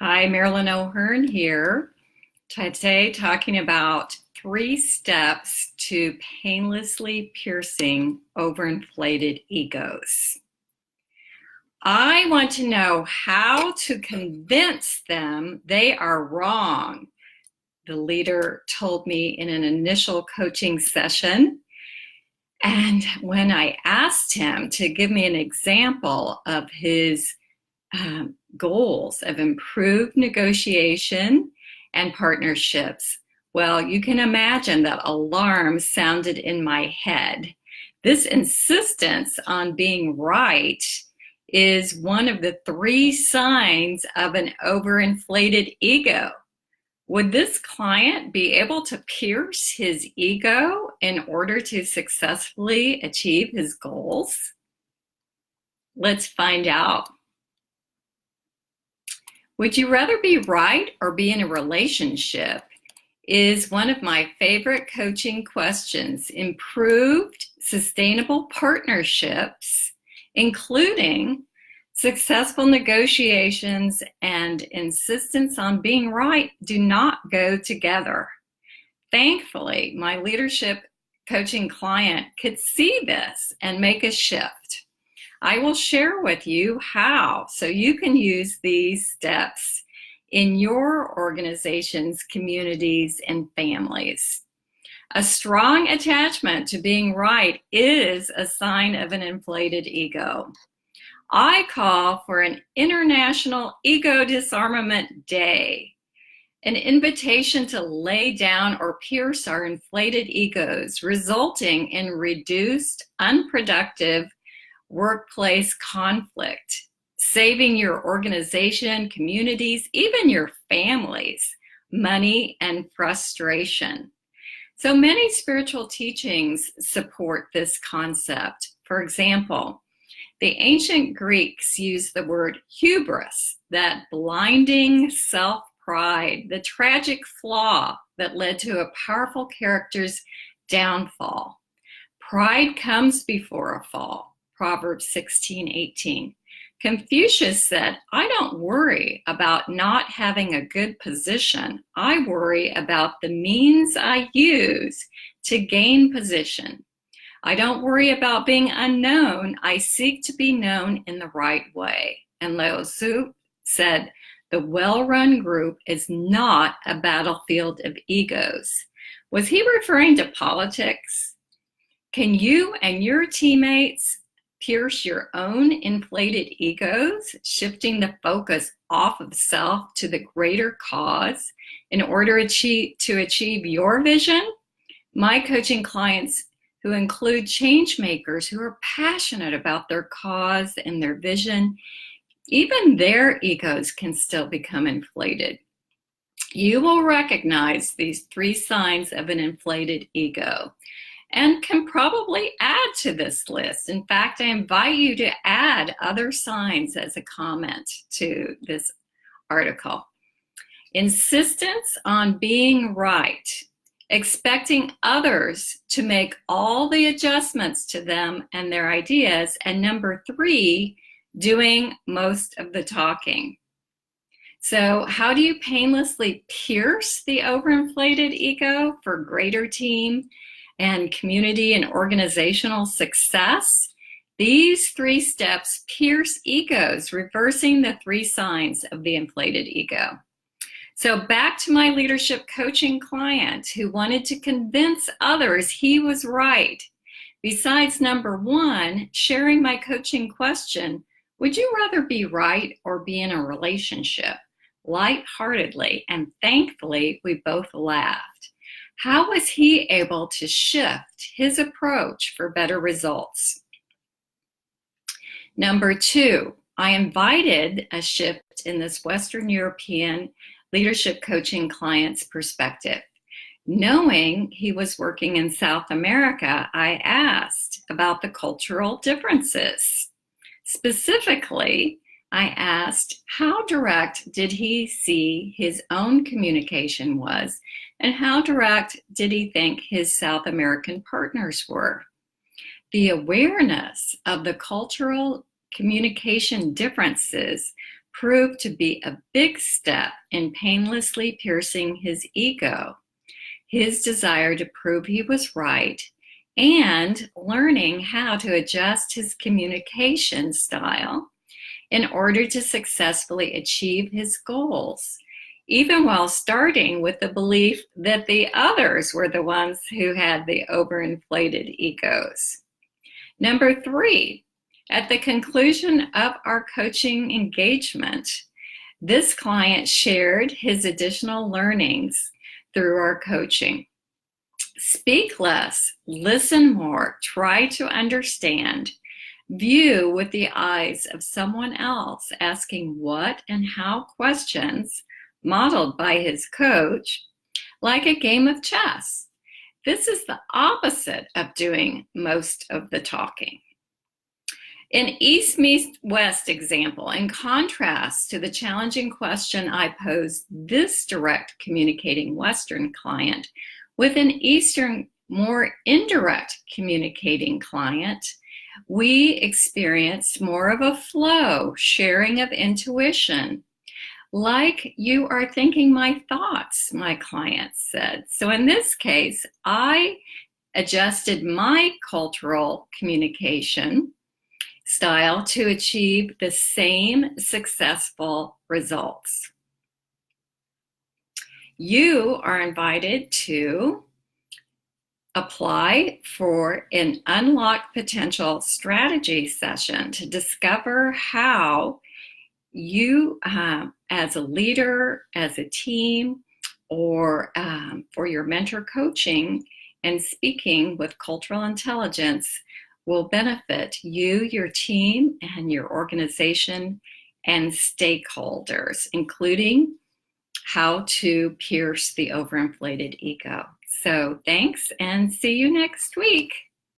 Hi, Marilyn O'Hearn here. Today, talking about 3 steps to painlessly piercing overinflated egos. I want to know how to convince them they are wrong, the leader told me in an initial coaching session. And when I asked him to give me an example of his goals of improved negotiation and partnerships, well, you can imagine that alarm sounded in my head. This insistence on being right is one of the 3 signs of an overinflated ego. Would this client be able to pierce his ego in order to successfully achieve his goals? Let's find out. Would you rather be right or be in a relationship is one of my favorite coaching questions. Improved, sustainable partnerships, including successful negotiations and insistence on being right, do not go together. Thankfully, my leadership coaching client could see this and make a shift. I will share with you how, so you can use these steps in your organizations, communities, and families. A strong attachment to being right is a sign of an inflated ego. I call for an International Ego Disarmament Day, an invitation to lay down or pierce our inflated egos, resulting in reduced, unproductive workplace conflict, saving your organization, communities, even your families, money and frustration. So many spiritual teachings support this concept. For example, the ancient Greeks used the word hubris, that blinding self-pride, the tragic flaw that led to a powerful character's downfall. Pride comes before a fall, Proverbs 16:18. Confucius said, I don't worry about not having a good position. I worry about the means I use to gain position. I don't worry about being unknown. I seek to be known in the right way. And Lao Tzu said, the well-run group is not a battlefield of egos. Was he referring to politics? Can you and your teammates pierce your own inflated egos, shifting the focus off of self to the greater cause in order to achieve your vision? My coaching clients, who include change makers who are passionate about their cause and their vision, even their egos can still become inflated. You will recognize these 3 signs of an inflated ego and can probably add to this list. In fact, I invite you to add other signs as a comment to this article. Insistence on being right, expecting others to make all the adjustments to them and their ideas, and number 3, doing most of the talking. So how do you painlessly pierce the overinflated ego for greater team and community and organizational success? These 3 steps pierce egos, reversing the 3 signs of the inflated ego. So back to my leadership coaching client who wanted to convince others he was right. Besides number 1, sharing my coaching question, would you rather be right or be in a relationship? Lightheartedly, and thankfully, we both laughed. How was he able to shift his approach for better results? Number 2, I invited a shift in this Western European leadership coaching client's perspective. Knowing he was working in South America, I asked about the cultural differences. Specifically, I asked how direct did he see his own communication was, and how direct did he think his South American partners were? The awareness of the cultural communication differences proved to be a big step in painlessly piercing his ego, his desire to prove he was right, and learning how to adjust his communication style in order to successfully achieve his goals, even while starting with the belief that the others were the ones who had the overinflated egos. Number 3, at the conclusion of our coaching engagement, this client shared his additional learnings through our coaching. Speak less, listen more, try to understand, view with the eyes of someone else, asking what and how questions modeled by his coach, like a game of chess. This is the opposite of doing most of the talking. In East meets West example, in contrast to the challenging question I posed this direct communicating Western client with an Eastern, more indirect communicating client, we experienced more of a flow, sharing of intuition, like you are thinking my thoughts, my client said. So in this case, I adjusted my cultural communication style to achieve the same successful results. You are invited to apply for an Unlock Potential strategy session to discover how you, as a leader, as a team, or for your mentor coaching and speaking with cultural intelligence will benefit you, your team, and your organization and stakeholders, including how to pierce the overinflated ego. So thanks, and see you next week.